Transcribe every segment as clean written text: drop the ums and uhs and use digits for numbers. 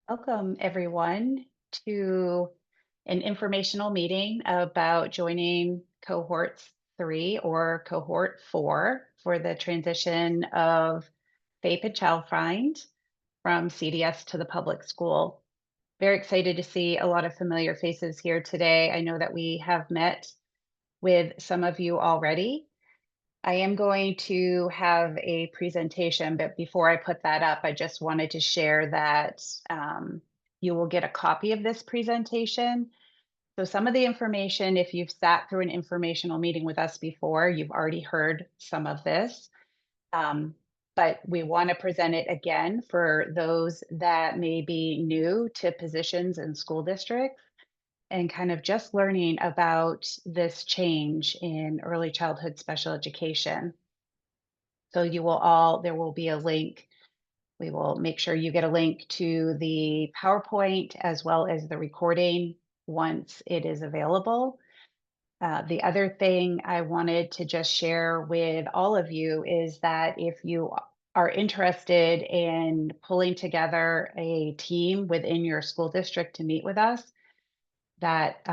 Welcome, everyone, to an informational meeting about joining Cohorts 3 or Cohort 4 for the transition of FAPE and Child Find from CDS to the public school. Very excited to see a lot of familiar faces here today. I know that we have met with some of you already. I am going to have a presentation, but before I put that up, I just wanted to share that you will get a copy of this presentation. So some of the information, if you've sat through an informational meeting with us before, you've already heard some of this. Um, but we want to present it again for those that may be new to positions in school districts and kind of just learning about this change in early childhood special education. So there will be a link. We will make sure you get a link to the PowerPoint as well as the recording once it is available. The other thing I wanted to just share with all of you is that if you are interested in pulling together a team within your school district to meet with us, that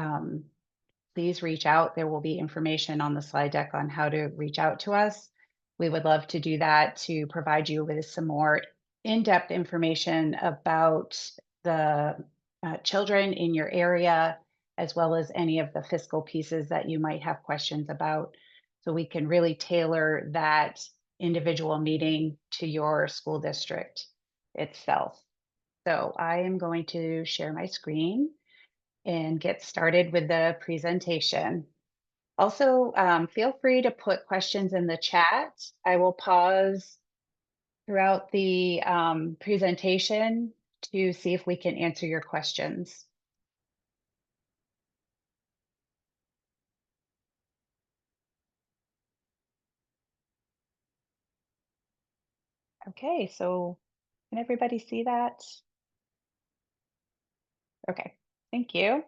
please reach out. There will be information on the slide deck on how to reach out to us. We would love to do that to provide you with some more in-depth information about the children in your area, as well as any of the fiscal pieces that you might have questions about. So we can really tailor that individual meeting to your school district itself. So I am going to share my screen and get started with the presentation. Also, feel free to put questions in the chat. I will pause throughout the presentation to see if we can answer your questions. Okay, so can everybody see that? Okay, thank you.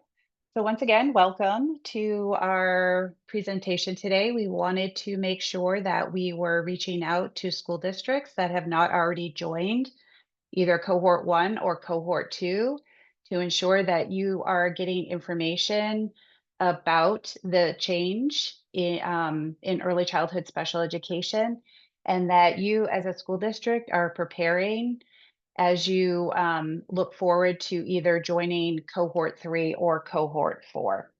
So once again, welcome to our presentation today. We wanted to make sure that we were reaching out to school districts that have not already joined either cohort 1 or cohort 2 to ensure that you are getting information about the change in early childhood special education, and that you as a school district are preparing as you look forward to either joining cohort 3 or cohort 4.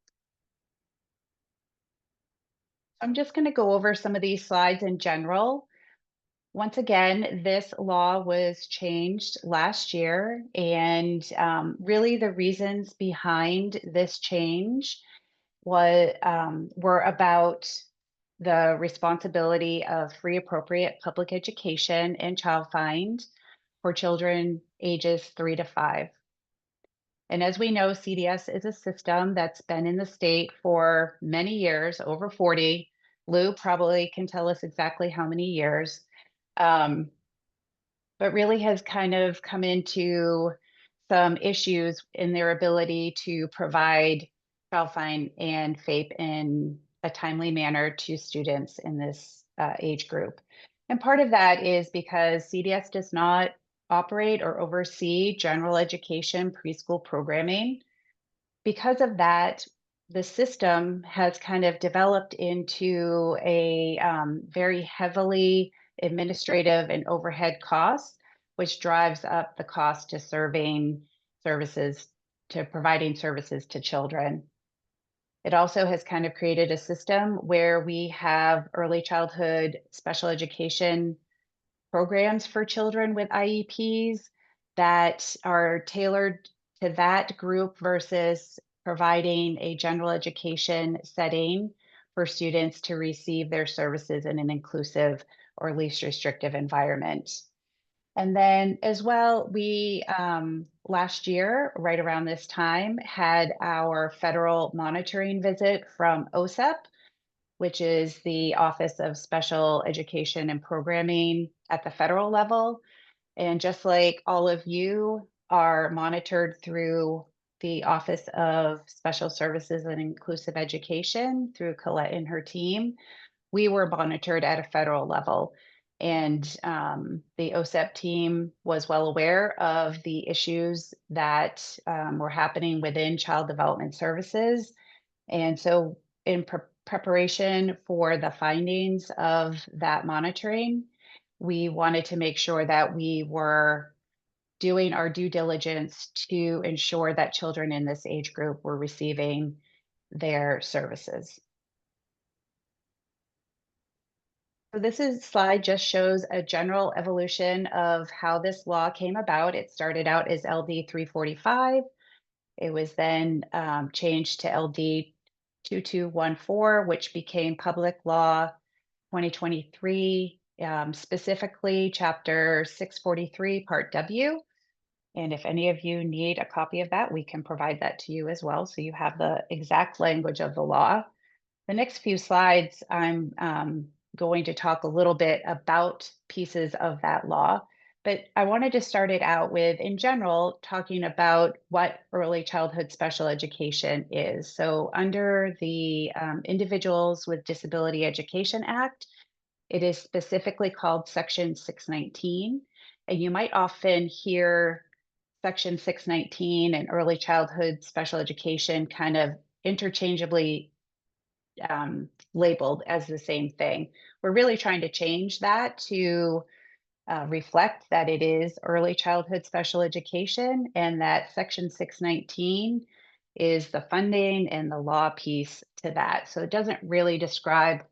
I'm just going to go over some of these slides in general. Once again, this law was changed last year, and really the reasons behind this change were about the responsibility of free, appropriate public education and child find for children ages 3 to 5. And as we know, CDS is a system that's been in the state for many years, over 40. Lou probably can tell us exactly how many years. Um, but really has kind of come into some issues in their ability to provide child find and FAPE in a timely manner to students in this age group. And part of that is because CDS does not operate or oversee general education preschool programming. Because of that, the system has kind of developed into a very heavily administrative and overhead costs, which drives up the cost to services, to providing services to children. It also has kind of created a system where we have early childhood special education programs for children with IEPs that are tailored to that group versus providing a general education setting for students to receive their services in an inclusive or least restrictive environment. And then as well, we last year, right around this time, had our federal monitoring visit from OSEP, which is the Office of Special Education and Programming at the federal level. And just like all of you are monitored through the Office of Special Services and Inclusive Education through Colette and her team, we were monitored at a federal level. And the OSEP team was well aware of the issues that were happening within child development services. And so, in preparation for the findings of that monitoring, we wanted to make sure that we were doing our due diligence to ensure that children in this age group were receiving their services. So slide just shows a general evolution of how this law came about. It started out as LD 345. It was then changed to LD 2214, which became Public Law 2023, specifically Chapter 643, Part W. And if any of you need a copy of that, we can provide that to you as well. So you have the exact language of the law. The next few slides, I'm going to talk a little bit about pieces of that law, but I wanted to start it out with, in general, talking about what early childhood special education is. So under the Individuals with Disability Education Act, it is specifically called Section 619, and you might often hear Section 619 and early childhood special education kind of interchangeably labeled as the same thing. We're really trying to change that to reflect that it is early childhood special education and that Section 619 is the funding and the law piece to that. So it doesn't really describe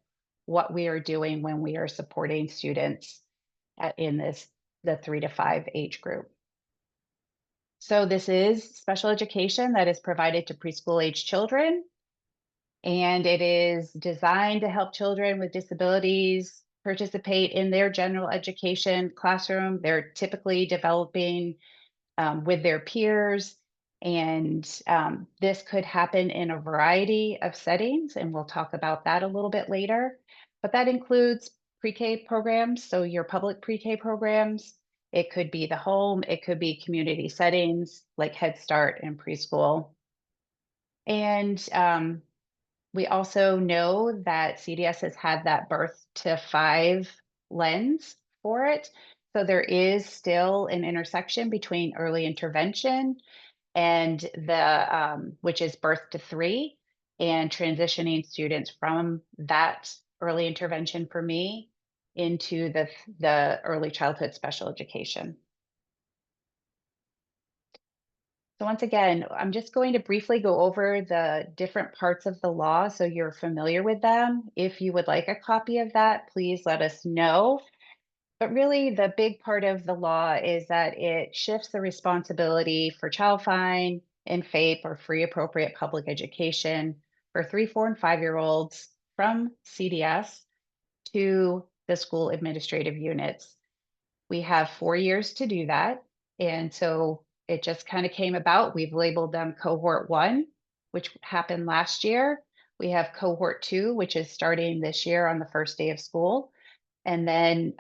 what we are doing when we are supporting students in the 3 to 5 age group. So this is special education that is provided to preschool age children, and it is designed to help children with disabilities participate in their general education classroom. They're typically developing with their peers, and this could happen in a variety of settings, and we'll talk about that a little bit later. But that includes pre-K programs, so your public pre-K programs. It could be the home, it could be community settings like Head Start and preschool. And we also know that CDS has had that birth to 5 lens for it. So there is still an intersection between early intervention and which is birth to 3, and transitioning students from that early intervention for me into the early childhood special education. So once again, I'm just going to briefly go over the different parts of the law so you're familiar with them. If you would like a copy of that, please let us know. But really, the big part of the law is that it shifts the responsibility for child fine and FAPE, or free appropriate public education, for 3, 4, and 5-year-olds from CDS to the school administrative units. We have 4 years to do that. And so it just kind of came about. We've labeled them Cohort 1, which happened last year. We have Cohort 2, which is starting this year on the first day of school. And then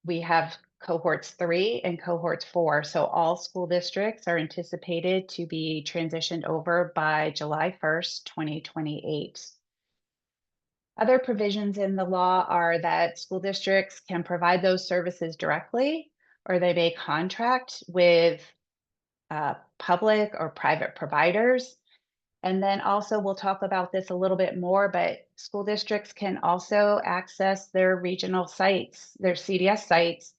we have Cohorts 3 and Cohorts 4. So all school districts are anticipated to be transitioned over by July 1st, 2028. Other provisions in the law are that school districts can provide those services directly, or they may contract with public or private providers. And then also, we'll talk about this a little bit more, but school districts can also access their regional sites, their CDS sites,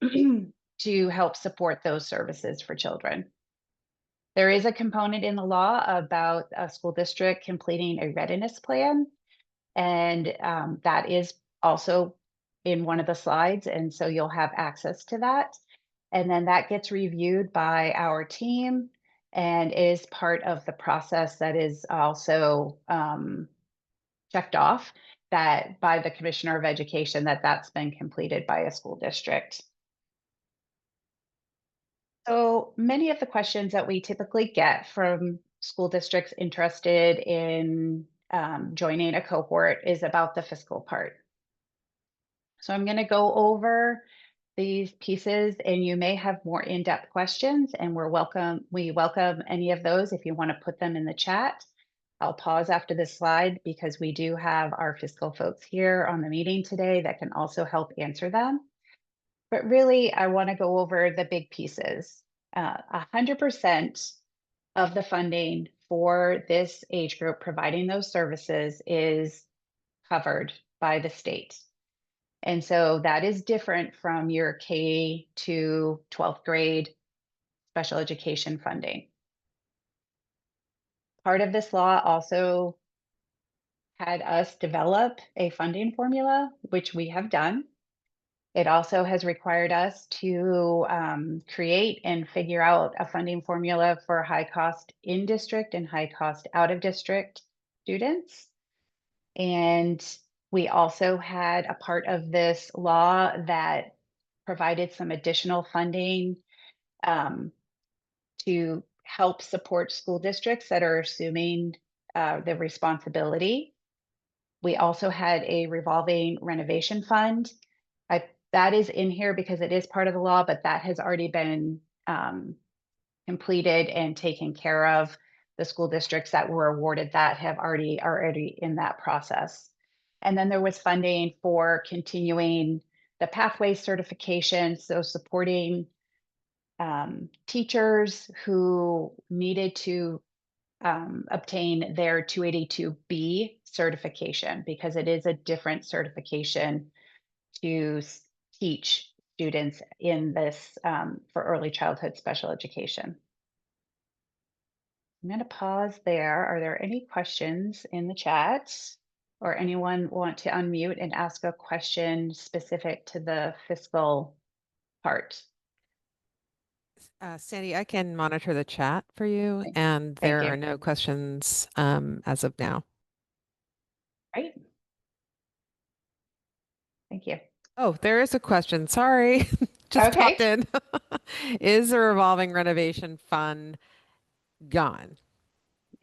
to help support those services for children. There is a component in the law about a school district completing a readiness plan, and that is also in one of the slides, and so you'll have access to that. And then that gets reviewed by our team and is part of the process that is also checked off that by the Commissioner of Education, that that's been completed by a school district. So many of the questions that we typically get from school districts interested in joining a cohort is about the fiscal part. So I'm going to go over these pieces, and you may have more in-depth questions, and we welcome any of those if you want to put them in the chat. I'll pause after this slide because we do have our fiscal folks here on the meeting today that can also help answer them. But really, I want to go over the big pieces. 100% of the funding for this age group providing those services is covered by the state. And so that is different from your K to 12th grade special education funding. Part of this law also had us develop a funding formula, which we have done. It also has required us to create and figure out a funding formula for high cost in district and high cost out of district students. And we also had a part of this law that provided some additional funding um, to help support school districts that are assuming the responsibility. We also had a revolving renovation fund. That is in here because it is part of the law, but that has already been completed and taken care of. The school districts that were awarded that have already in that process. And then there was funding for continuing the pathway certification, so supporting teachers who needed to obtain their 282B certification because it is a different certification to teach students in this for early childhood special education. I'm going to pause there. Are there any questions in the chat or anyone want to unmute and ask a question specific to the fiscal part? Sandy, I can monitor the chat for you, and Thank there you. are no questions as of now. Right. Thank you. Oh, there is a question. Sorry, just Okay. popped in. Is the revolving renovation fund gone?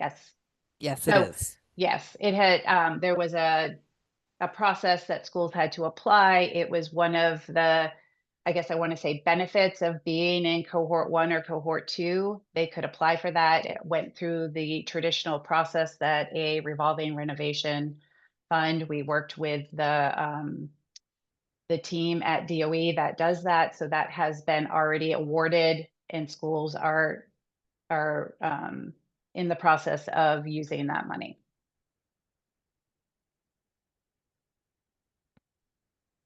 Yes. Yes, it So is. yes, it had there was a process that schools had to apply. It was one of the, I guess I want to say, benefits of being in cohort 1 or cohort 2. They could apply for that. It went through the traditional process that a revolving renovation fund. We worked with the team at DOE that does that. So that has been already awarded and schools are in the process of using that money.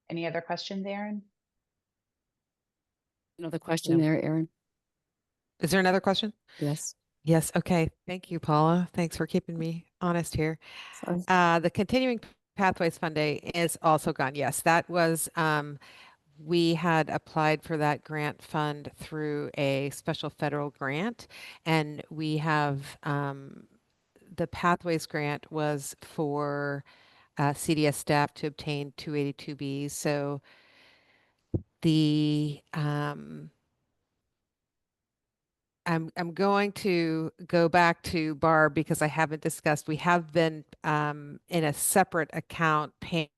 Any other questions, Aaron? Another question No. there, Aaron? Is there another question? Yes. Yes. Okay. Thank you, Paula. Thanks for keeping me honest here. Sorry. The continuing pathways funding is also gone. Yes, that was we had applied for that grant fund through a special federal grant, and we have the Pathways grant was for CDS staff to obtain 282Bs. So the I'm going to go back to Barb because I haven't discussed. We have been in a separate account paying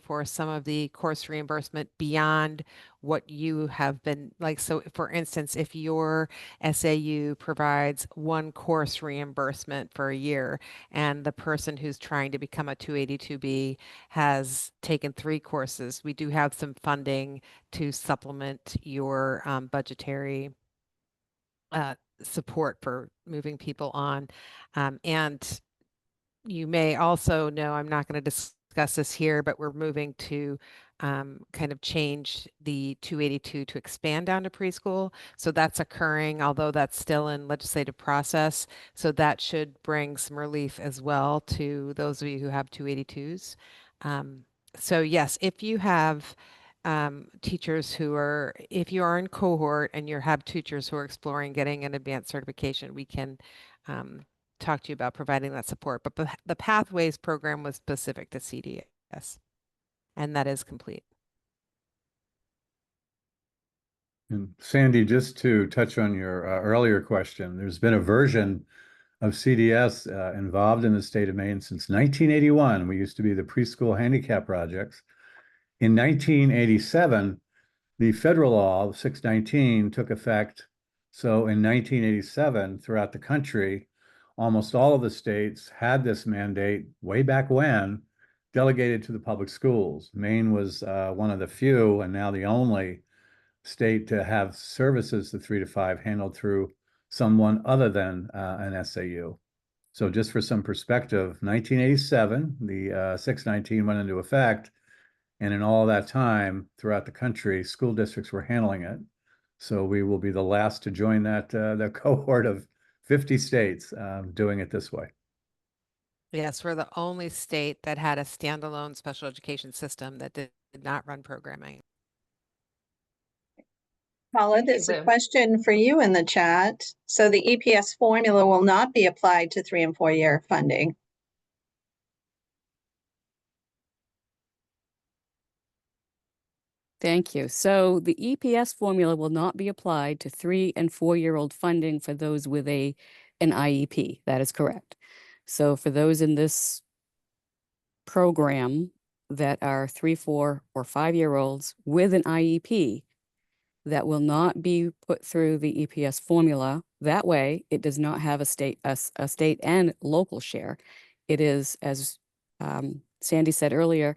for some of the course reimbursement beyond what you have been like. So, for instance, if your SAU provides one course reimbursement for a year and the person who's trying to become a 282B has taken 3 courses, we do have some funding to supplement your budgetary support for moving people on. And you may also know, I'm not going to discuss this here, but we're moving to kind of change the 282 to expand down to preschool. So that's occurring, although that's still in legislative process. So that should bring some relief as well to those of you who have 282s. So yes, if you have teachers who are, if you are in cohort and you have teachers who are exploring getting an advanced certification, we can talk to you about providing that support. But the Pathways program was specific to CDS, and that is complete. And Sandy, just to touch on your earlier question, there's been a version of CDS involved in the state of Maine since 1981. We used to be the preschool handicap projects. In 1987, the federal law, 619, took effect. So in 1987, throughout the country, almost all of the states had this mandate way back when, delegated to the public schools. Maine was one of the few, and now the only state to have services, the 3 to 5, handled through someone other than an SAU. So just for some perspective, 1987, the 619 went into effect, and in all that time throughout the country, school districts were handling it. So we will be the last to join that the cohort of 50 states doing it this way. Yes, we're the only state that had a standalone special education system that did not run programming. Paula, Thank you, there's a Ruth. question for you in the chat. So the EPS formula will not be applied to 3 and 4 year funding. Thank you. So the EPS formula will not be applied to 3 and 4-year-old funding for those with an IEP. That is correct. So for those in this program that are 3, 4, or 5-year-olds with an IEP, that will not be put through the EPS formula. That way, it does not have a state and local share. It is, as Sandy said earlier,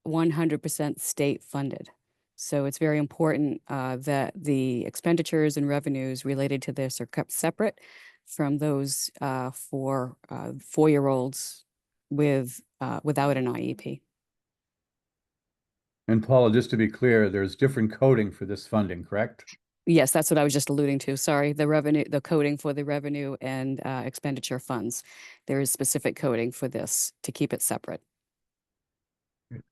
100% state funded. So it's very important that the expenditures and revenues related to this are kept separate from those for 4-year-olds without an IEP. And Paula, just to be clear, there's different coding for this funding, correct? Yes, that's what I was just alluding to. Sorry, the coding for the revenue and expenditure funds. There is specific coding for this to keep it separate. Great.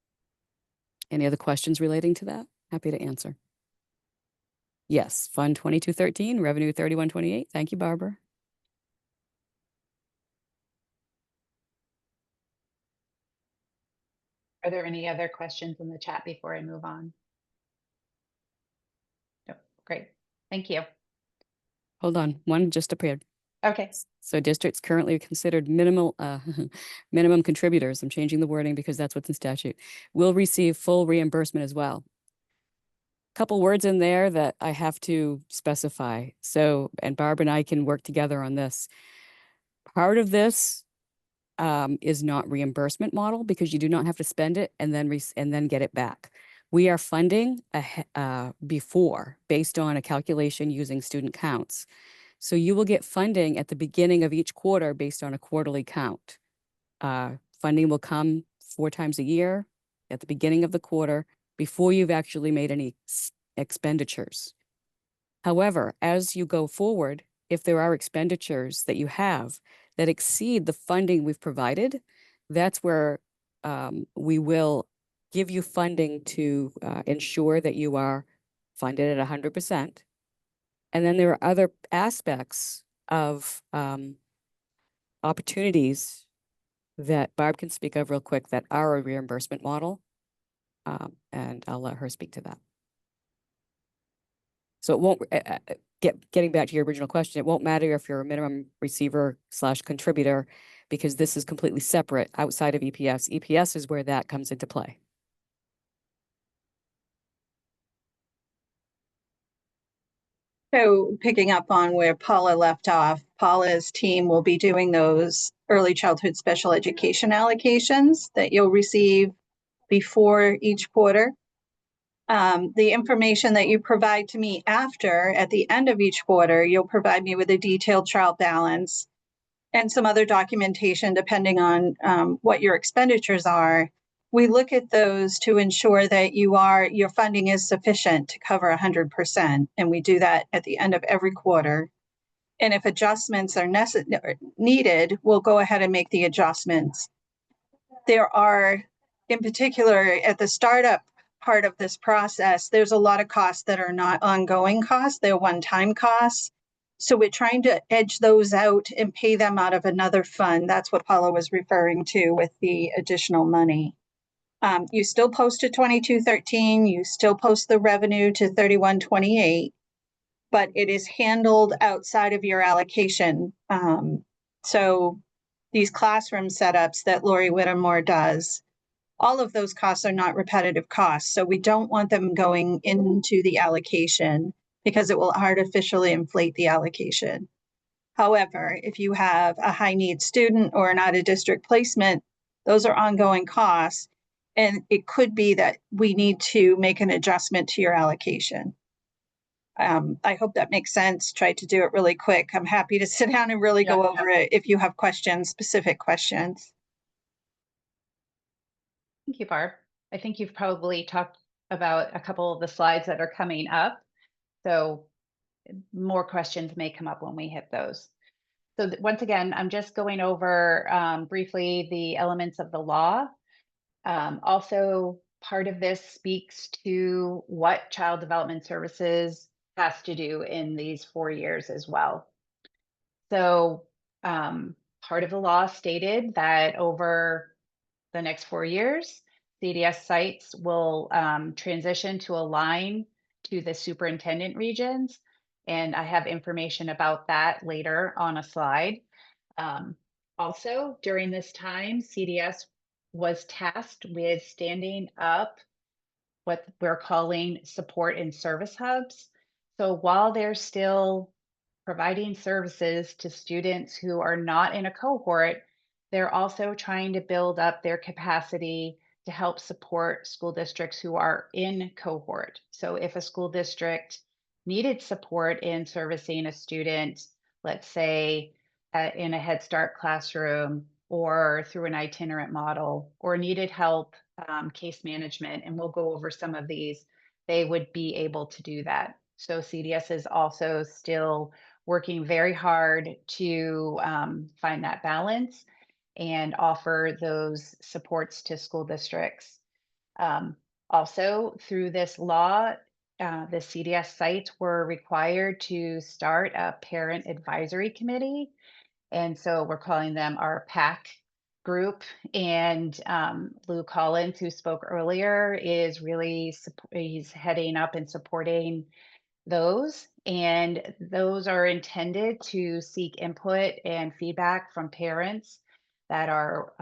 Any other questions relating to that? Happy to answer. Yes, Fund 2213, Revenue 3128. Thank you, Barbara. Are there any other questions in the chat before I move on? No, great. Thank you. Hold on, one just appeared. Okay. So districts currently considered minimum contributors, I'm changing the wording because that's what's in statute, will receive full reimbursement as well. Couple words in there that I have to specify. So, and Barb and I can work together on this. Part of this is not reimbursement model because you do not have to spend it and then get it back. We are funding before based on a calculation using student counts. So you will get funding at the beginning of each quarter based on a quarterly count. Funding will come 4 times a year at the beginning of the quarter before you've actually made any expenditures. However, as you go forward, if there are expenditures that you have that exceed the funding we've provided, that's where we will give you funding to ensure that you are funded at 100%. And then there are other aspects of opportunities that Barb can speak of real quick that are a reimbursement model. And I'll let her speak to that. So it won't, getting back to your original question, it won't matter if you're a minimum receiver / contributor, because this is completely separate outside of EPS. EPS is where that comes into play. So picking up on where Paula left off, Paula's team will be doing those early childhood special education allocations that you'll receive before each quarter. The information that you provide to me after, at the end of each quarter, you'll provide me with a detailed trial balance and some other documentation depending on what your expenditures are. We look at those to ensure that your funding is sufficient to cover 100%. And we do that at the end of every quarter. And if adjustments are needed, we'll go ahead and make the adjustments. There are, in particular, at the startup part of this process, there's a lot of costs that are not ongoing costs, they're one-time costs. So we're trying to edge those out and pay them out of another fund. That's what Paula was referring to with the additional money. You still post to 2213, you still post the revenue to 3128, but it is handled outside of your allocation. So these classroom setups that Lori Whittemore does, all of those costs are not repetitive costs. So we don't want them going into the allocation because it will artificially inflate the allocation. However, if you have a high need student or an out of district placement, those are ongoing costs. And it could be that we need to make an adjustment to your allocation. I hope that makes sense. Tried to do it really quick. I'm happy to sit down and really go over it if you have questions, specific questions. Thank you, Barb. I think you've probably talked about a couple of the slides that are coming up. So more questions may come up when we hit those. So once again, I'm just going over briefly the elements of the law. Also, part of this speaks to what Child Development Services has to do in these 4 years as well. So part of the law stated that over the next 4 years, CDS sites will transition to align to the superintendent regions. And I have information about that later on a slide. Also, during this time, CDS was tasked with standing up what we're calling support and service hubs. So while they're still providing services to students who are not in a cohort, they're also trying to build up their capacity to help support school districts who are in cohort. So if a school district needed support in servicing a student, let's say in a Head Start classroom or through an itinerant model, or needed help case management, and we'll go over some of these, they would be able to do that. So CDS is also still working very hard to find that balance and offer those supports to school districts. Also, through this law, the CDS sites were required to start a parent advisory committee. And so we're calling them our PAC group. And Lou Collins, who spoke earlier, is really, he's heading up and supporting those. And those are intended to seek input and feedback from parents that are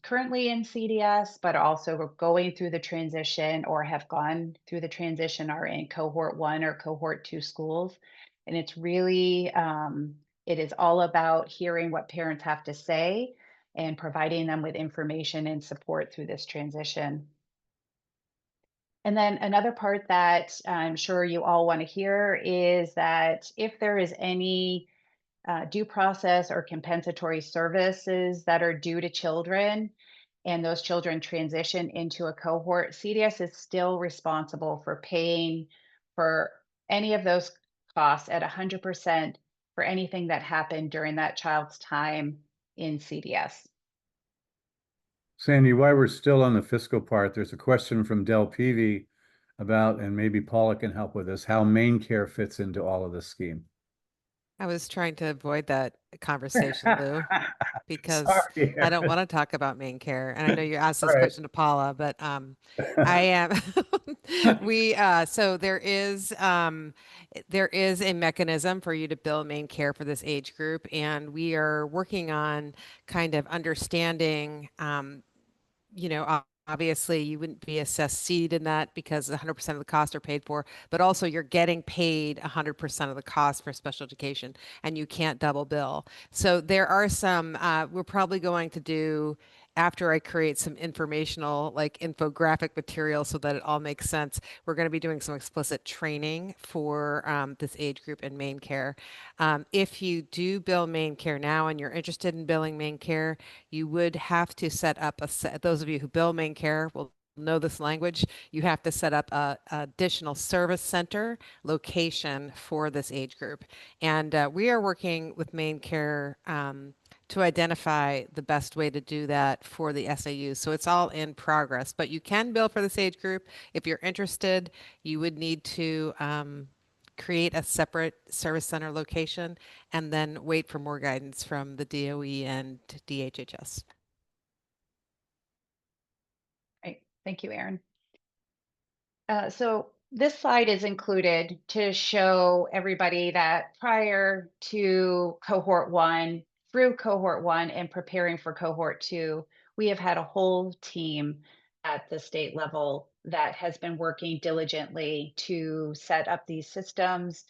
currently in CDS, but also going through the transition or have gone through the transition, are in cohort 1 or cohort 2 schools. And it's really, it is all about hearing what parents have to say and providing them with information and support through this transition. And then another part that I'm sure you all want to hear is that if there is any due process or compensatory services that are due to children and those children transition into a cohort, CDS is still responsible for paying for any of those costs at 100% for anything that happened during that child's time in CDS. Sandy, while we're still on the fiscal part, there's a question from Del Peavy about, and maybe Paula can help with this, how Maine Care fits into all of this scheme. I was trying to avoid that conversation, Lou, because Sorry, I don't want to talk about Maine Care. And I know you asked this All right. question to Paula, but I am so there is a mechanism for you to bill Maine Care for this age group, and we are working on kind of understanding obviously you wouldn't be assessed seed in that because 100% of the costs are paid for, but also you're getting paid 100% of the cost for special education and you can't double bill. So there are some, we're probably going to do, after I create some informational, like infographic material so that it all makes sense, we're going to be doing some explicit training for this age group in Maine Care. If you do bill Maine Care now and you're interested in billing Maine Care, you would have to set up those of you who bill Maine Care will know this language. You have to set up a additional service center location for this age group. And we are working with Maine Care to identify the best way to do that for the SAUs. So it's all in progress, but you can bill for this age group. If you're interested, you would need to create a separate service center location and then wait for more guidance from the DOE and DHHS. Right. Thank you, Erin. So this slide is included to show everybody that prior to cohort 1, through cohort 1 and preparing for cohort 2, we have had a whole team at the state level that has been working diligently to set up these systems,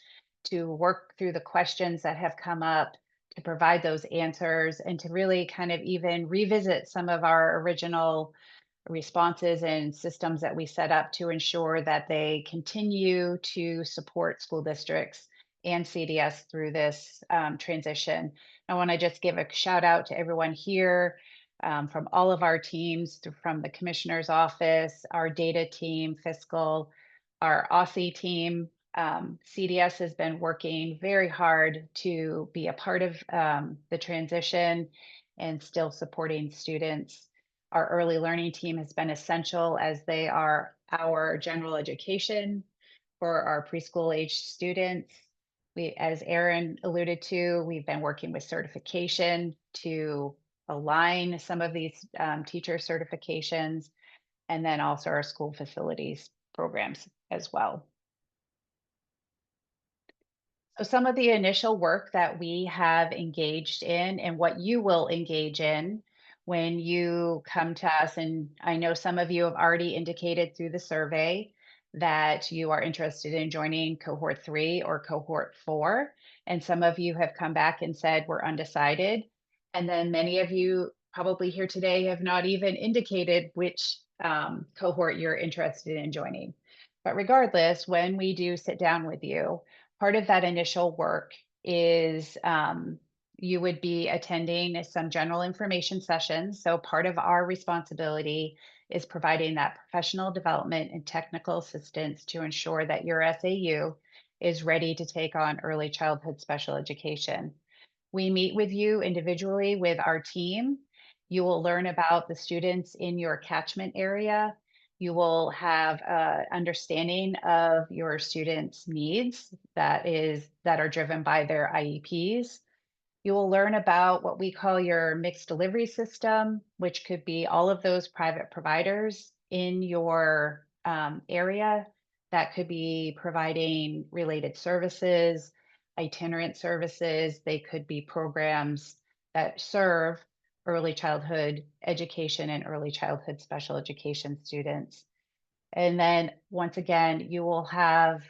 to work through the questions that have come up, to provide those answers, and to really kind of even revisit some of our original responses and systems that we set up to ensure that they continue to support school districts and CDS through this transition. I want to just give a shout out to everyone here from all of our teams, from the commissioner's office, our data team, fiscal, our Aussie team. CDS has been working very hard to be a part of the transition and still supporting students. Our early learning team has been essential as they are our general education for our preschool aged students. We, as Erin alluded to, we've been working with certification to align some of these teacher certifications, and then also our school facilities programs as well. So some of the initial work that we have engaged in and what you will engage in when you come to us, and I know some of you have already indicated through the survey that you are interested in joining Cohort 3 or Cohort 4, and some of you have come back and said we're undecided. And then many of you probably here today have not even indicated which cohort you're interested in joining. But regardless, when we do sit down with you, part of that initial work is you would be attending some general information sessions. So part of our responsibility is providing that professional development and technical assistance to ensure that your SAU is ready to take on early childhood special education. We meet with you individually with our team. You will learn about the students in your catchment area. You will have an understanding of your students' needs that are driven by their IEPs. You will learn about what we call your mixed delivery system, which could be all of those private providers in your area that could be providing related services, itinerant services. They could be programs that serve early childhood education and early childhood special education students. And then once again, you will have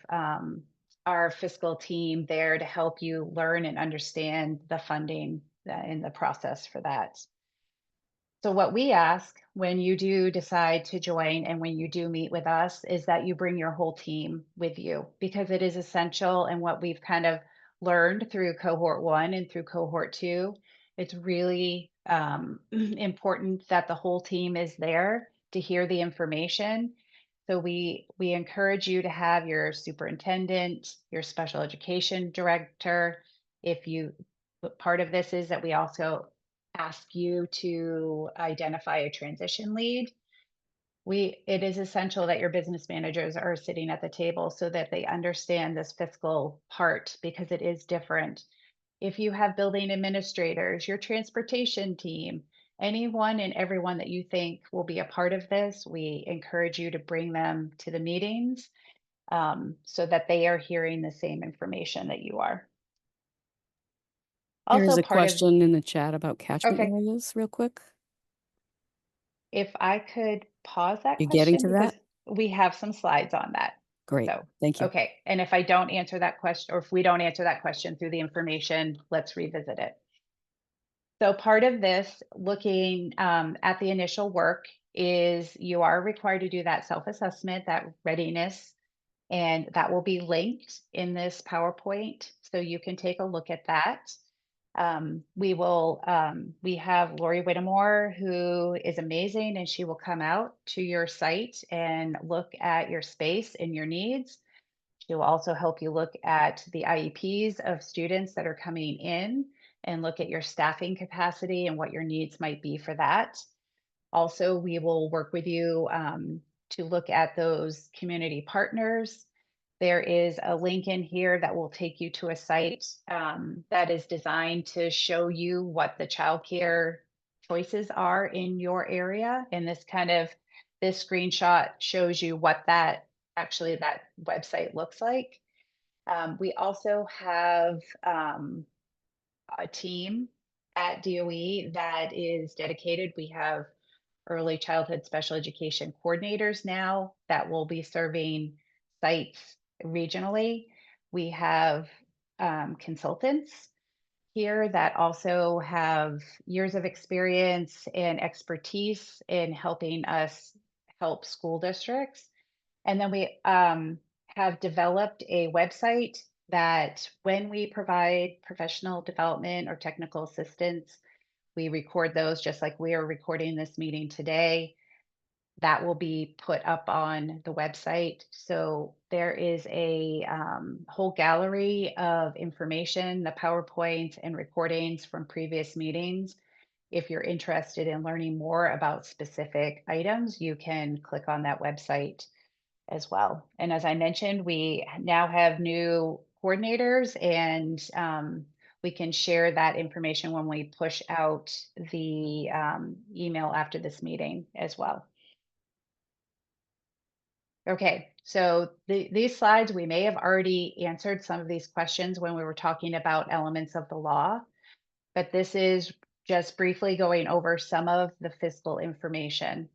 our fiscal team there to help you learn and understand the funding in the process for that. So what we ask when you do decide to join and when you do meet with us is that you bring your whole team with you, because it is essential. And what we've kind of learned through Cohort 1 and through Cohort 2, it's really important that the whole team is there to hear the information. So we encourage you to have your superintendent, your special education director. Part of this is that we also ask you to identify a transition lead. It is essential that your business managers are sitting at the table so that they understand this fiscal part, because it is different. If you have building administrators, your transportation team, anyone and everyone that you think will be a part of this, we encourage you to bring them to the meetings so that they are hearing the same information that you are. There is Also a question in the chat about catchment Okay. areas real quick. If I could pause that You question, getting to that? because we have some slides on that. Great. So, Thank you. okay. And if I don't answer that question, or if we don't answer that question through the information, let's revisit it. So part of this, looking at the initial work, is you are required to do that self-assessment, that readiness, and that will be linked in this PowerPoint. So you can take a look at that. We have Lori Whittemore, who is amazing, and she will come out to your site and look at your space and your needs. She will also help you look at the IEPs of students that are coming in and look at your staffing capacity and what your needs might be for that. Also, we will work with you to look at those community partners. There is a link in here that will take you to a site that is designed to show you what the childcare choices are in your area. And this screenshot shows you what that website looks like. We also have a team at DOE that is dedicated. We have early childhood special education coordinators now that will be serving sites regionally. We have consultants. here that also have years of experience and expertise in helping us help school districts. And then we have developed a website that when we provide professional development or technical assistance, we record those just like we are recording this meeting today. That will be put up on the website. So there is a whole gallery of information, the PowerPoints and recordings from previous meetings. If you're interested in learning more about specific items, you can click on that website as well. And as I mentioned, we now have new coordinators, and we can share that information when we push out the email after this meeting as well. Okay, so these slides, we may have already answered some of these questions when we were talking about elements of the law, but this is just briefly going over some of the fiscal information.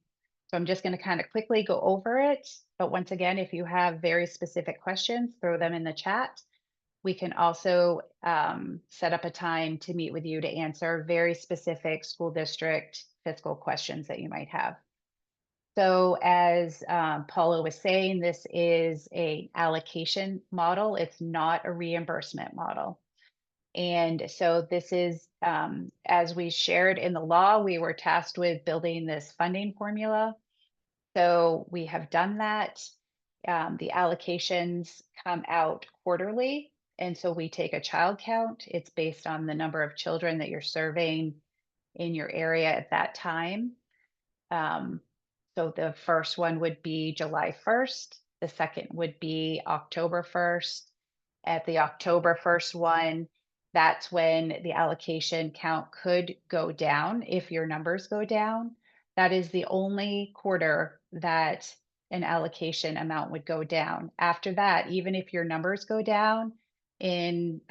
So I'm just going to kind of quickly go over it. But once again, if you have very specific questions, throw them in the chat. We can also set up a time to meet with you to answer very specific school district fiscal questions that you might have. So as Paula was saying, this is an allocation model. It's not a reimbursement model. And so this is, as we shared in the law, we were tasked with building this funding formula. So we have done that. The allocations come out quarterly. And so we take a child count. It's based on the number of children that you're serving in your area at that time. So the first one would be July 1st. The second would be October 1st. At the October 1st one, that's when the allocation count could go down if your numbers go down. That is the only quarter that an allocation amount would go down. After that, even if your numbers go down in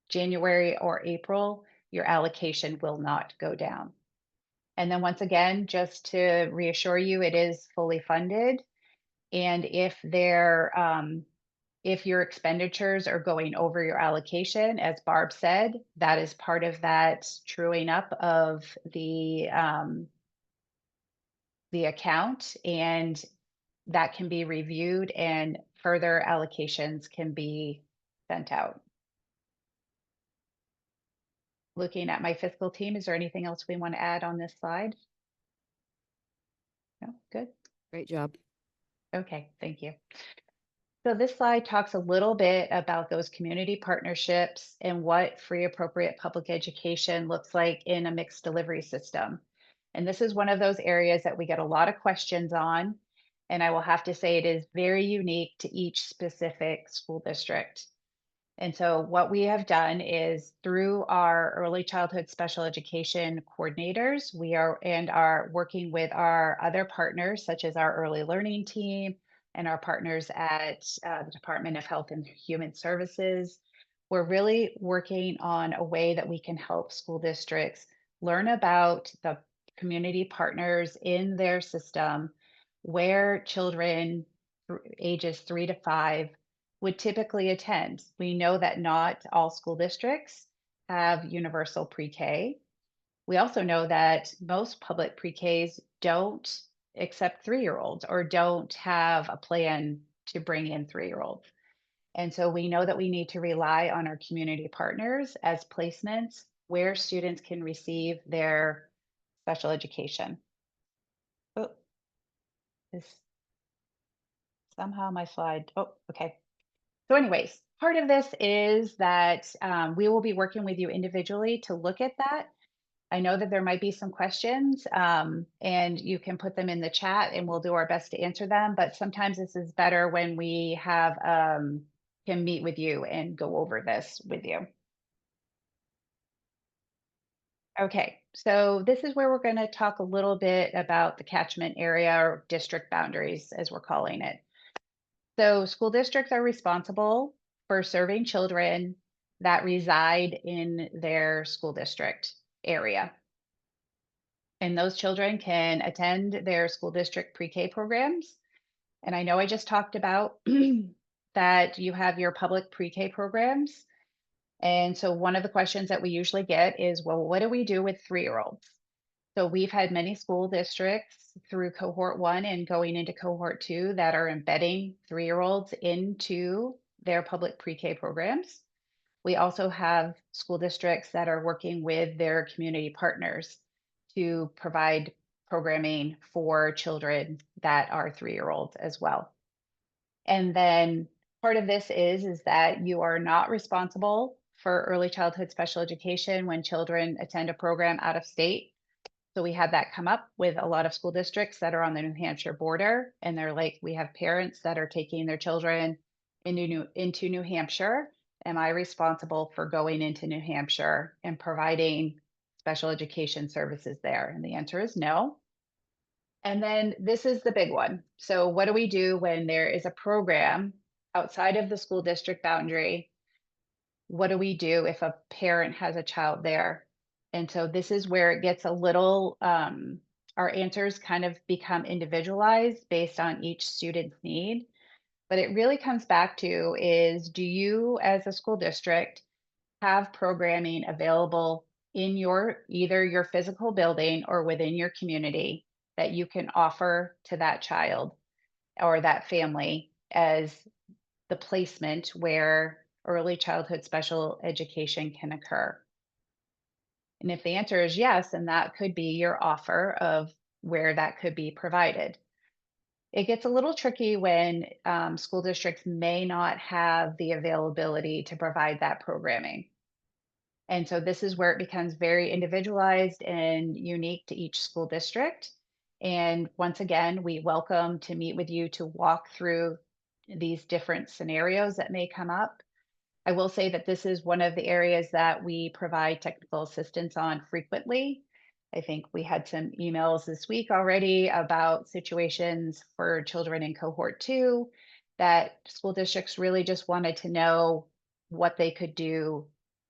January or April, your allocation will not go down. And then once again, just to reassure you, it is fully funded. And if if your expenditures are going over your allocation, as Barb said, that is part of that truing up of the account, and that can be reviewed and further allocations can be sent out. Looking at my fiscal team, is there anything else we want to add on this slide? No, good. Great job. Okay, thank you. So this slide talks a little bit about those community partnerships and what free appropriate public education looks like in a mixed delivery system. And this is one of those areas that we get a lot of questions on. And I will have to say it is very unique to each specific school district. And so what we have done is through our early childhood special education coordinators, we are working with our other partners, such as our early learning team and our partners at the Department of Health and Human Services. We're really working on a way that we can help school districts learn about the community partners in their system where children ages 3 to 5 would typically attend. We know that not all school districts have universal pre-K. We also know that most public pre-Ks don't accept 3-year-olds or don't have a plan to bring in 3-year-olds. And so we know that we need to rely on our community partners as placements where students can receive their special education. Oh, this somehow my slide. Oh, okay. So anyways, part of this is that we will be working with you individually to look at that. I know that there might be some questions and you can put them in the chat and we'll do our best to answer them. But sometimes this is better when we have can meet with you and go over this with you. Okay, so this is where we're going to talk a little bit about the catchment area or district boundaries, as we're calling it. So school districts are responsible for serving children that reside in their school district area. And those children can attend their school district pre-K programs. And I know I just talked about that you have your public pre-K programs. And so one of the questions that we usually get is, well, what do we do with 3-year-olds? So we've had many school districts through cohort 1 and going into cohort 2 that are embedding 3-year-olds into their public pre-K programs. We also have school districts that are working with their community partners to provide programming for children that are 3-year-olds as well. And then part of this is that you are not responsible for early childhood special education when children attend a program out of state. So we had that come up with a lot of school districts that are on the New Hampshire border, and they're like, we have parents that are taking their children into New Hampshire. Am I responsible for going into New Hampshire and providing special education services there? And the answer is no. And then this is the big one. So what do we do when there is a program outside of the school district boundary? What do we do if a parent has a child there? And so this is where it gets a little, our answers kind of become individualized based on each student's need. But it really comes back to is, do you as a school district have programming available in your either your physical building or within your community that you can offer to that child or that family as the placement where early childhood special education can occur? And if the answer is yes, then that could be your offer of where that could be provided. It gets a little tricky when school districts may not have the availability to provide that programming. And so this is where it becomes very individualized and unique to each school district. And once again, we welcome to meet with you to walk through these different scenarios that may come up. I will say that this is one of the areas that we provide technical assistance on frequently. I think we had some emails this week already about situations for children in cohort 2 that school districts really just wanted to know what they could do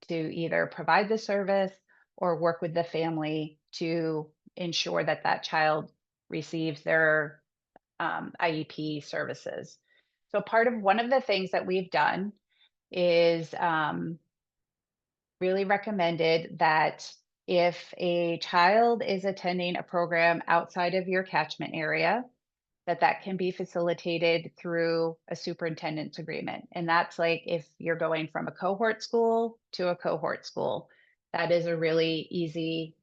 to either provide the service or work with the family to ensure that that child receives their IEP services. So part of one of the things that we've done is really recommended that if a child is attending a program outside of your catchment area, that that can be facilitated through a superintendent's agreement. And that's like if you're going from a cohort school to a cohort school, that is a really easy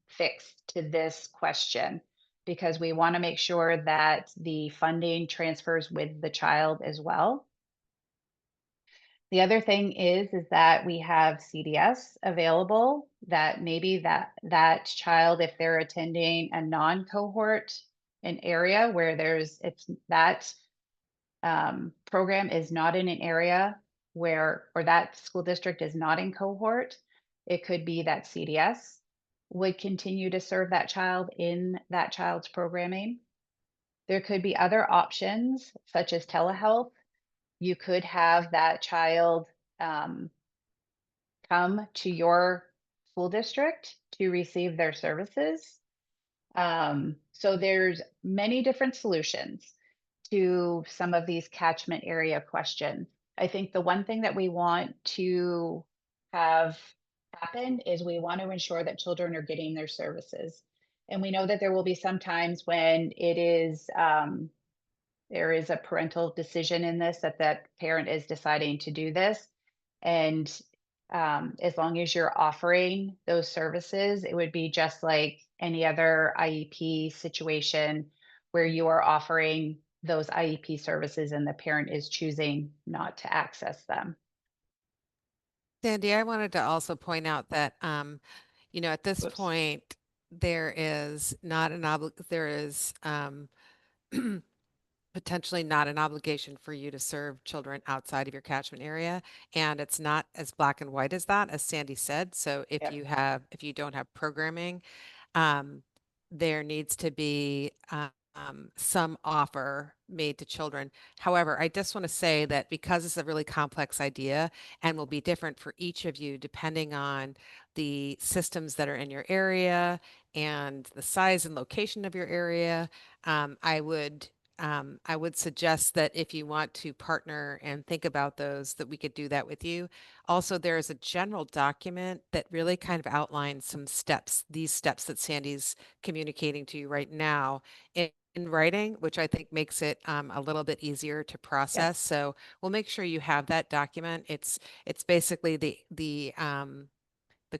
fix to this question because we want to make sure that the funding transfers with the child as well. The other thing is that we have CDS available that maybe that child, if they're attending a non-cohort, an area where it's that program is not in an area where, or that school district is not in cohort, it could be that CDS would continue to serve that child in that child's programming. There could be other options such as telehealth. You could have that child come to your school district to receive their services. So there's many different solutions to some of these catchment area questions. I think the one thing that we want to have happen is we want to ensure that children are getting their services. And we know that there will be some times when it is there is a parental decision in this that that parent is deciding to do this. And as long as you're offering those services, it would be just like any other IEP situation where you are offering those IEP services and the parent is choosing not to access them. Sandy, I wanted to also point out that, at this Whoops. point, there is not an there is potentially not an obligation for you to serve children outside of your catchment area. And it's not as black and white as that, as Sandy said. So if Yep. if you don't have programming, um, there needs to be some offer made to children. However, I just want to say that because it's a really complex idea and will be different for each of you depending on the systems that are in your area and the size and location of your area, I would I would suggest that if you want to partner and think about those, that we could do that with you. Also, there is a general document that really kind of outlines some steps, these steps that Sandy's communicating to you right now in writing, which I think makes it a little bit easier to process. So we'll make sure you have that document. It's basically the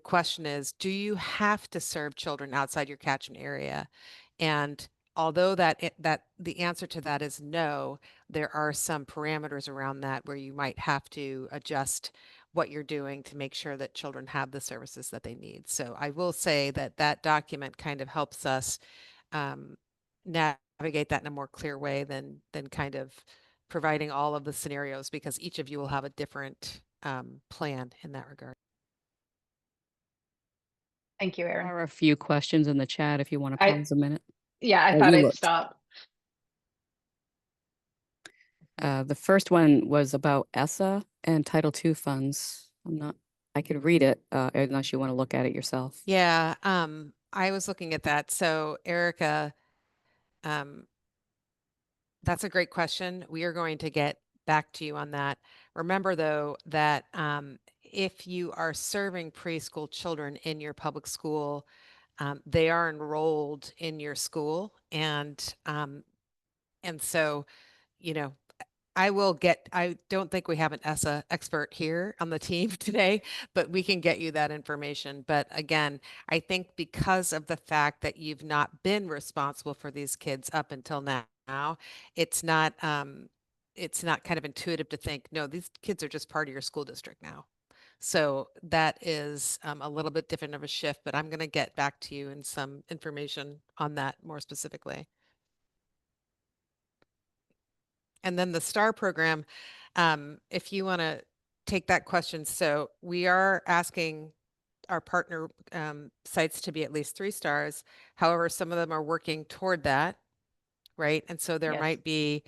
question is, do you have to serve children outside your catchment area? And although that the answer to that is no, there are some parameters around that where you might have to adjust what you're doing to make sure that children have the services that they need. So I will say that that document kind of helps us navigate that in a more clear way than kind of providing all of the scenarios, because each of you will have a different plan in that regard. Thank you, There Erin. are a few questions in the chat if you want to I- pause a minute. Yeah, I Oh, thought you I'd looked. stop. The first one was about ESSA and Title II funds. I could read it unless you want to look at it yourself. Yeah, I was looking at that. So Erica, that's a great question. We are going to get back to you on that. Remember, though, that if you are serving preschool children in your public school, they are enrolled in your school, and so, you know, I don't think we have an ESSA expert here on the team today, but we can get you that information. But again, I think because of the fact that you've not been responsible for these kids up until now, it's not kind of intuitive to think, no, these kids are just part of your school district now. So that is a little bit different of a shift, but I'm going to get back to you in some information on that more specifically. And then the STAR program, if you want to take that question. So we are asking our partner sites to be at least 3 stars. However, some of them are working toward that, right? And so there Yes. might be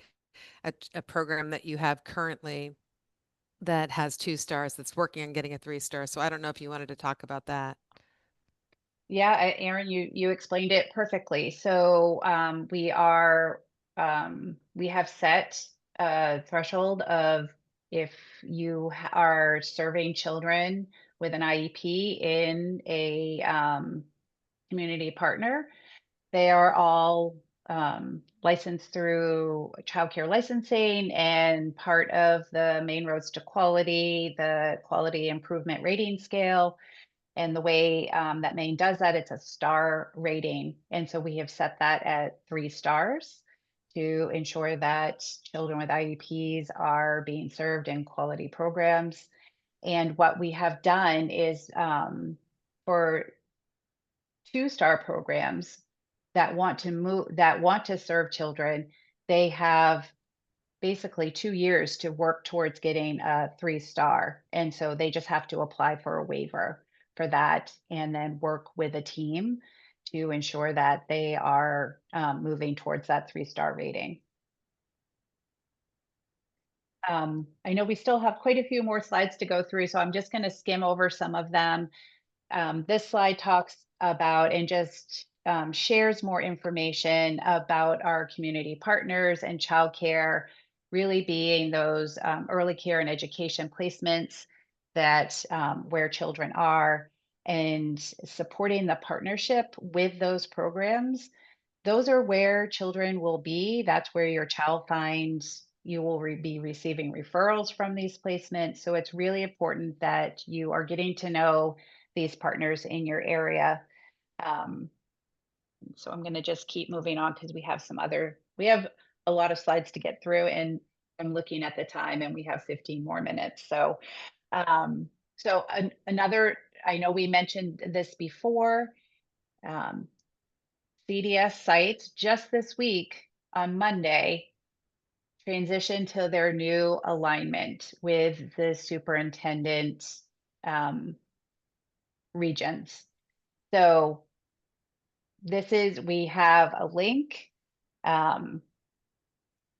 a program that you have currently that has 2 stars that's working on getting a 3 star. So I don't know if you wanted to talk about that. Yeah, Erin, you explained it perfectly. So we have set a threshold of if you are serving children with an IEP in a community partner, they are all licensed through childcare licensing and part of the Maine Roads to Quality, the Quality Improvement Rating Scale. And the way that Maine does that, it's a star rating. And so we have set that at 3 stars to ensure that children with IEPs are being served in quality programs. And what we have done is for 2-star programs that want to serve children, they have basically 2 years to work towards getting a 3-star. And so they just have to apply for a waiver for that and then work with a team to ensure that they are moving towards that 3-star rating. I know we still have quite a few more slides to go through, so I'm just going to skim over some of them. This slide talks about and just shares more information about our community partners and childcare, really being those early care and education placements that where children are, and supporting the partnership with those programs. Those are where children will be. That's where your child finds you will be receiving referrals from these placements. So it's really important that you are getting to know these partners in your area. So I'm going to just keep moving on because we have a lot of slides to get through, and I'm looking at the time and we have 15 more minutes. So, another, I know we mentioned this before, CDS sites just this week on Monday transition to their new alignment with the superintendent regions. So we have a link on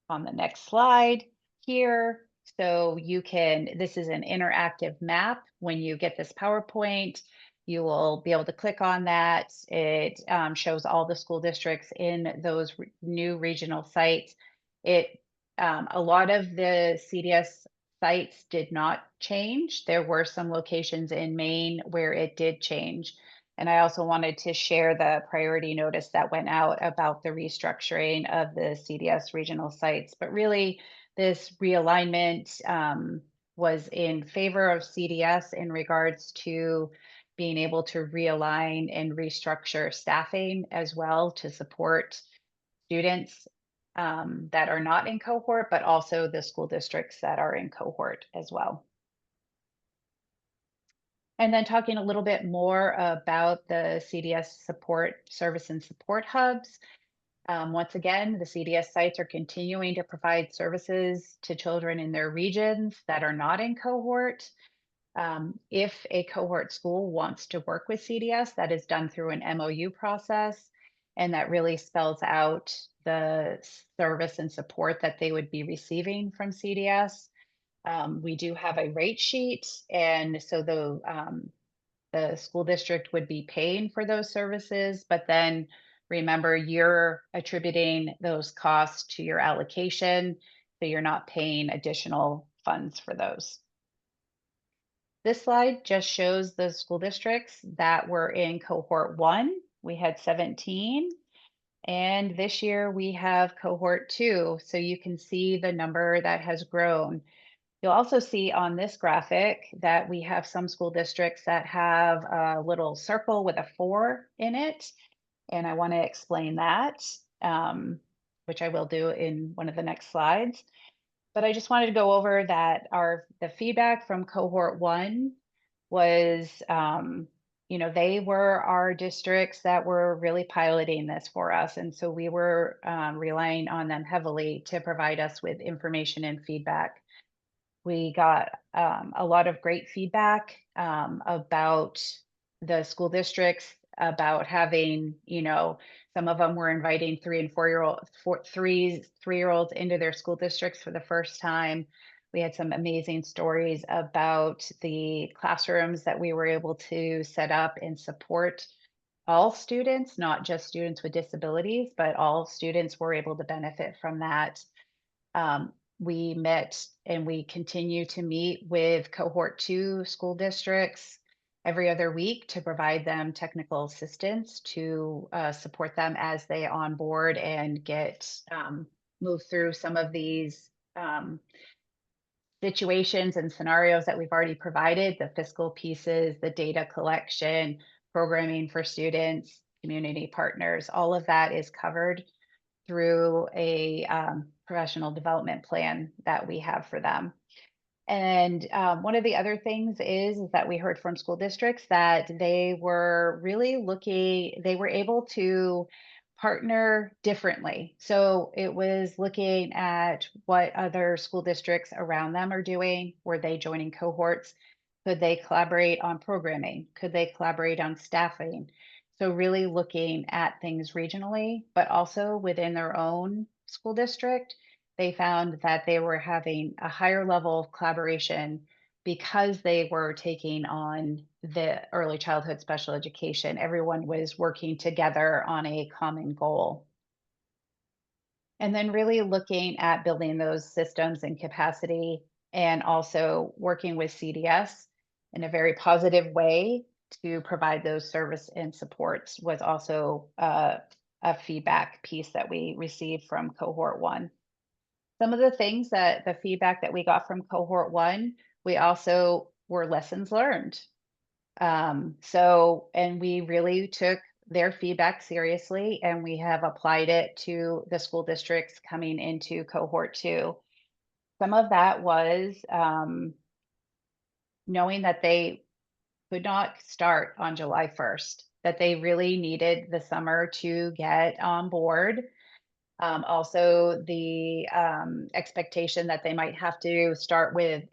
the next slide here. So this is an interactive map. When you get this PowerPoint, you will be able to click on that. It shows all the school districts in those new regional sites. A lot of the CDS sites did not change. There were some locations in Maine where it did change. And I also wanted to share the priority notice that went out about the restructuring of the CDS regional sites. But really, this realignment was in favor of CDS in regards to being able to realign and restructure staffing as well to support students that are not in cohort, but also the school districts that are in cohort as well. And then talking a little bit more about the CDS support service and support hubs. Once again, the CDS sites are continuing to provide services to children in their regions that are not in cohort. If a cohort school wants to work with CDS, that is done through an MOU process, and that really spells out the service and support that they would be receiving from CDS. We do have a rate sheet, and so the school district would be paying for those services, but then remember, you're attributing those costs to your allocation, so you're not paying additional funds for those. This slide just shows the school districts that were in cohort 1. We had 17, and this year we have cohort 2. So you can see the number that has grown. You'll also see on this graphic that we have some school districts that have a little circle with a 4 in it. And I want to explain that, which I will do in one of the next slides. But I just wanted to go over that the feedback from cohort 1 was, they were our districts that were really piloting this for us. And so we were relying on them heavily to provide us with information and feedback. We got a lot of great feedback about the school districts, about having, some of them were inviting 3 and 3-year-olds into their school districts for the first time. We had some amazing stories about the classrooms that we were able to set up and support all students, not just students with disabilities, but all students were able to benefit from that. We met and we continue to meet with cohort 2 school districts every other week to provide them technical assistance to support them as they onboard and get move through some of these situations and scenarios that we've already provided, the fiscal pieces, the data collection, programming for students, community partners, all of that is covered through a professional development plan that we have for them. And one of the other things is that we heard from school districts that they were really they were able to partner differently. So it was looking at what other school districts around them are doing. Were they joining cohorts? Could they collaborate on programming? Could they collaborate on staffing? So really looking at things regionally, but also within their own school district, they found that they were having a higher level of collaboration because they were taking on the early childhood special education. Everyone was working together on a common goal. And then really looking at building those systems and capacity, and also working with CDS in a very positive way to provide those service and supports was also a feedback piece that we received from cohort 1. Some of the things the feedback that we got from cohort 1, we also were lessons learned. And we really took their feedback seriously, and we have applied it to the school districts coming into cohort 2. Some of that was knowing that they could not start on July 1st, that they really needed the summer to get on board. Also, the expectation that they might have to start with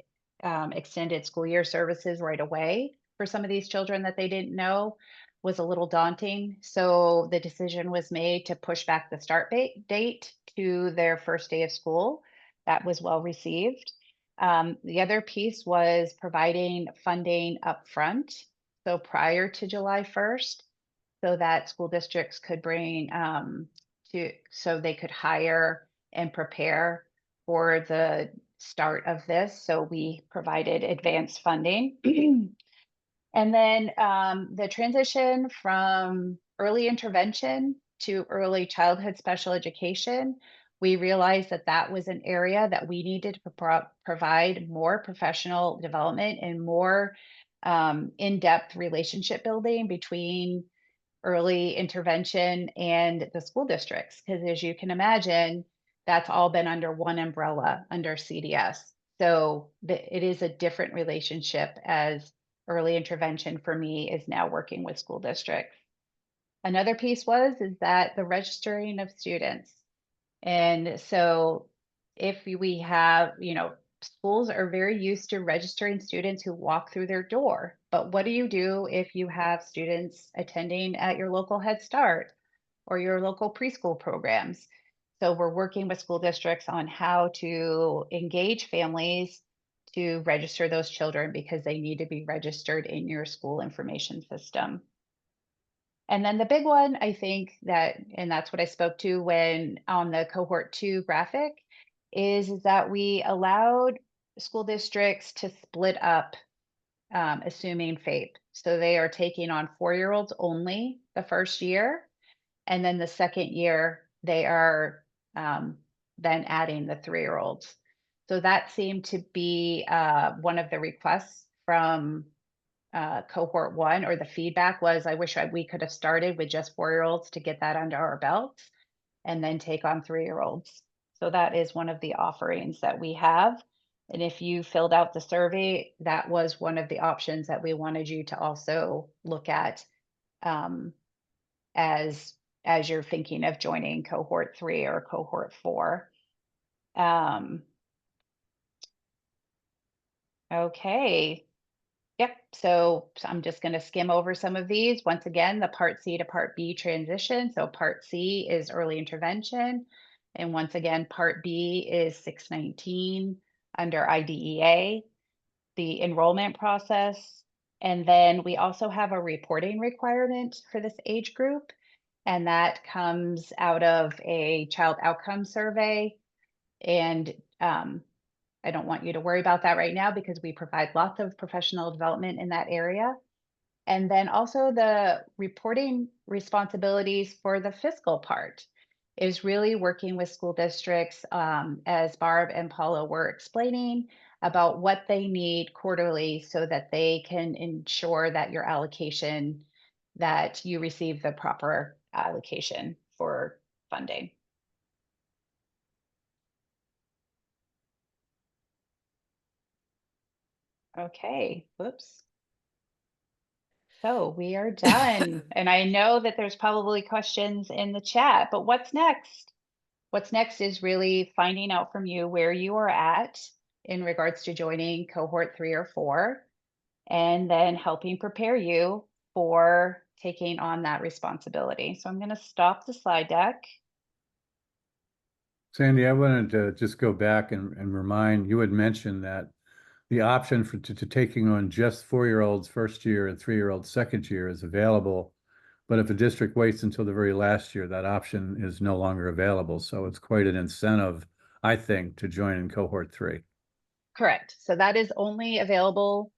extended school year services right away for some of these children that they didn't know was a little daunting. So the decision was made to push back the start date to their first day of school. That was well received. The other piece was providing funding upfront, so prior to July 1st, so that school districts could bring so they could hire and prepare for the start of this. So we provided advanced funding. And then the transition from early intervention to early childhood special education, we realized that that was an area that we needed to provide more professional development and more in-depth relationship building between early intervention and the school districts. Because as you can imagine, that's all been under one umbrella under CDS. So it is a different relationship, as early intervention for me is now working with school districts. Another piece is that the registering of students. And so if we have, schools are very used to registering students who walk through their door. But what do you do if you have students attending at your local Head Start or your local preschool programs? So we're working with school districts on how to engage families to register those children, because they need to be registered in your school information system. And then the big one, I think and that's what I spoke to when on the cohort 2 graphic, is that we allowed school districts to split up assuming FAPE. So they are taking on 4-year-olds only the first year. And then the second year, they are then adding the 3-year-olds. So that seemed to be one of the requests from cohort 1, or the feedback was, I wish we could have started with just 4-year-olds to get that under our belts and then take on 3-year-olds. So that is one of the offerings that we have. And if you filled out the survey, that was one of the options that we wanted you to also look at as you're thinking of joining cohort 3 or cohort 4. Okay. Yep. So I'm just going to skim over some of these. Once again, the Part C to Part B transition. So Part C is early intervention. And once again, Part B is 619 under IDEA, the enrollment process. And then we also have a reporting requirement for this age group. And that comes out of a child outcome survey. And I don't want you to worry about that right now, because we provide lots of professional development in that area. And then also the reporting responsibilities for the fiscal part is really working with school districts, as Barb and Paula were explaining, about what they need quarterly so that they can ensure that your allocation, that you receive the proper allocation for funding. Okay, whoops. So we are done. And I know that there's probably questions in the chat, but what's next? What's next is really finding out from you where you are at in regards to joining cohort 3 or 4, and then helping prepare you for taking on that responsibility. So I'm going to stop the slide deck. Sandy, I wanted to just go back and remind, you had mentioned that the option to taking on just 4-year-olds first year and 3-year-olds second year is available. But if a district waits until the very last year, that option is no longer available. So it's quite an incentive, I think, to join in cohort 3. Correct. So that is only available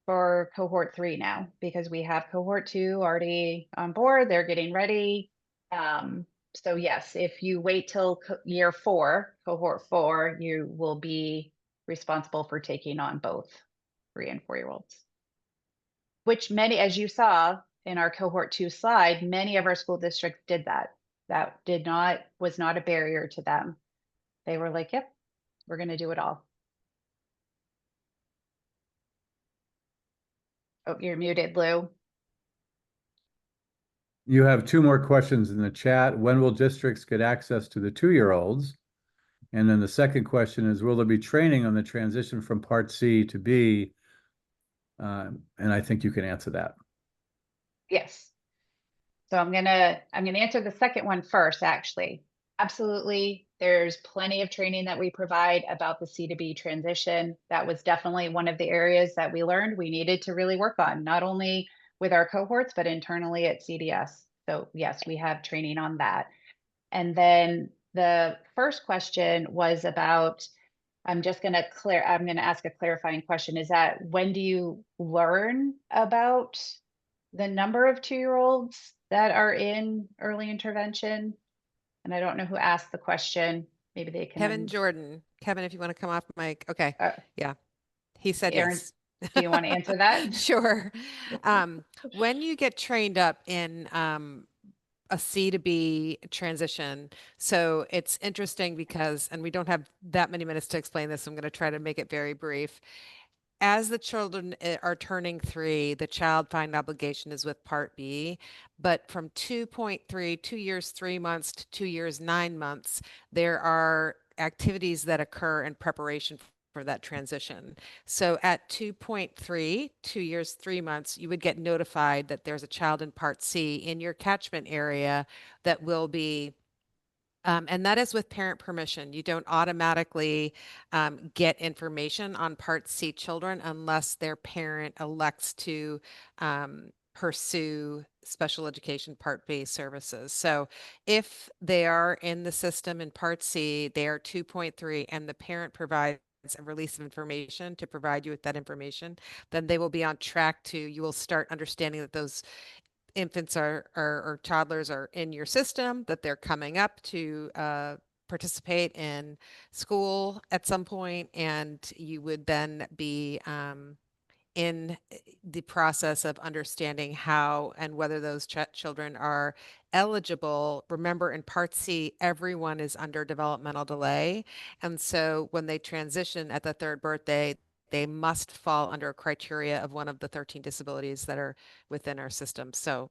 for cohort 3 now, because we have cohort 2 already on board. They're getting ready. So yes, if you wait till year 4, cohort 4, you will be responsible for taking on both 3 and 4-year-olds. Which many, as you saw in our cohort 2 slide, many of our school districts did that. That was not a barrier to them. They were like, yep, we're going to do it all. Oh, you're muted, Lou. You have 2 more questions in the chat. When will districts get access to the 2-year-olds? And then the second question is, will there be training on the transition from Part C to B? And I think you can answer that. Yes. So I'm gonna answer the second one first, actually. Absolutely. There's plenty of training that we provide about the C to B transition. That was definitely one of the areas that we learned we needed to really work on, not only with our cohorts, but internally at CDS. So yes, we have training on that. And then the first question was about, I'm going to ask a clarifying question. Is that when do you learn about the number of 2-year-olds that are in early intervention? And I don't know who asked the question. Maybe they can. Kevin Jordan. Kevin, if you want to come off mic. Okay. Yeah. He said Aaron, yes. do you want to answer that? Sure. When you get trained up in a C to B transition, so it's interesting because, and we don't have that many minutes to explain this, I'm going to try to make it very brief. As the children are turning 3, the child find obligation is with Part B, but from 2.3, 2 years, 3 months to 2 years, 9 months, there are activities that occur in preparation for that transition. So at 2.3, 2 years, 3 months, you would get notified that there's a child in Part C in your catchment area that will be and that is with parent permission. You don't automatically get information on Part C children unless their parent elects to pursue special education Part B services. So if they are in the system in Part C, they are 2.3, and the parent provides a release of information to provide you with that information, then they will be on track to, you will start understanding that those infants or toddlers are in your system, that they're coming up to participate in school at some point, and you would then be in the process of understanding how and whether those children are eligible. Remember, in Part C, everyone is under developmental delay. And so when they transition at the 3rd birthday, they must fall under a criteria of one of the 13 disabilities that are within our system. So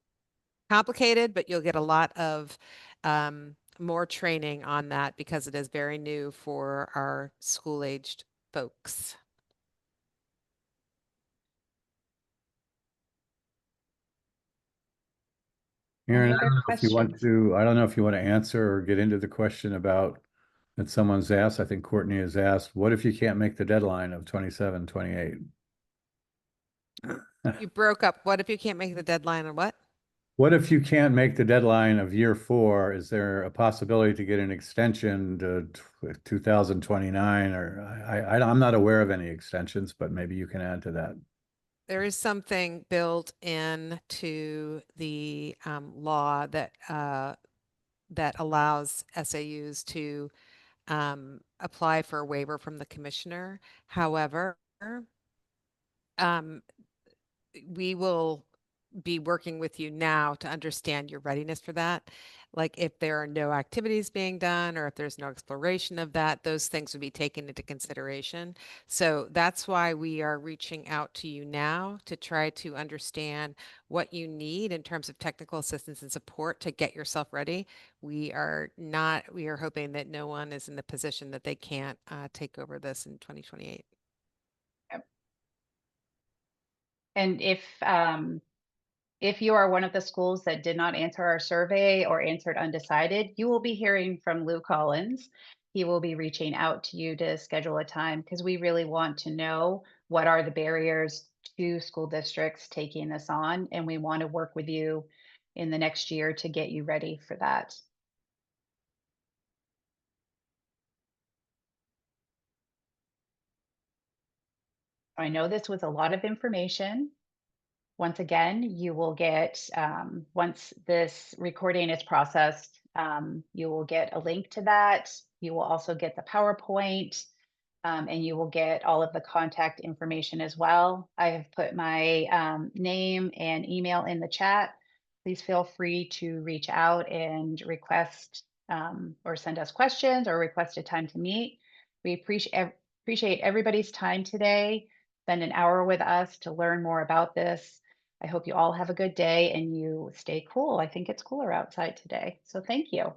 complicated, but you'll get a lot of more training on that because it is very new for our school-aged folks. Aaron, Any I other don't know if you want questions? to, I don't know if you want to answer or get into the question about that someone's asked. I think Courtney has asked, what if you can't make the deadline of 27, 28? You broke up. What if you can't make the deadline or what? What if you can't make the deadline of year 4? Is there a possibility to get an extension to 2029? Or I'm not aware of any extensions, but maybe you can add to that. There is something built into the law that that allows SAUs to apply for a waiver from the commissioner. However, we will be working with you now to understand your readiness for that. Like if there are no activities being done or if there's no exploration of that, those things would be taken into consideration. So that's why we are reaching out to you now to try to understand what you need in terms of technical assistance and support to get yourself ready. We are hoping that no one is in the position that they can't take over this in 2028. And if you are one of the schools that did not answer our survey or answered undecided, you will be hearing from Lou Collins. He will be reaching out to you to schedule a time because we really want to know what are the barriers to school districts taking this on, and we want to work with you in the next year to get you ready for that. I know this was a lot of information. Once again, you will get, once this recording is processed, you will get a link to that. You will also get the PowerPoint, and you will get all of the contact information as well. I have put my name and email in the chat. Please feel free to reach out and request or send us questions or request a time to meet. We appreciate everybody's time today. Spend an hour with us to learn more about this. I hope you all have a good day and you stay cool. I think it's cooler outside today. So thank you.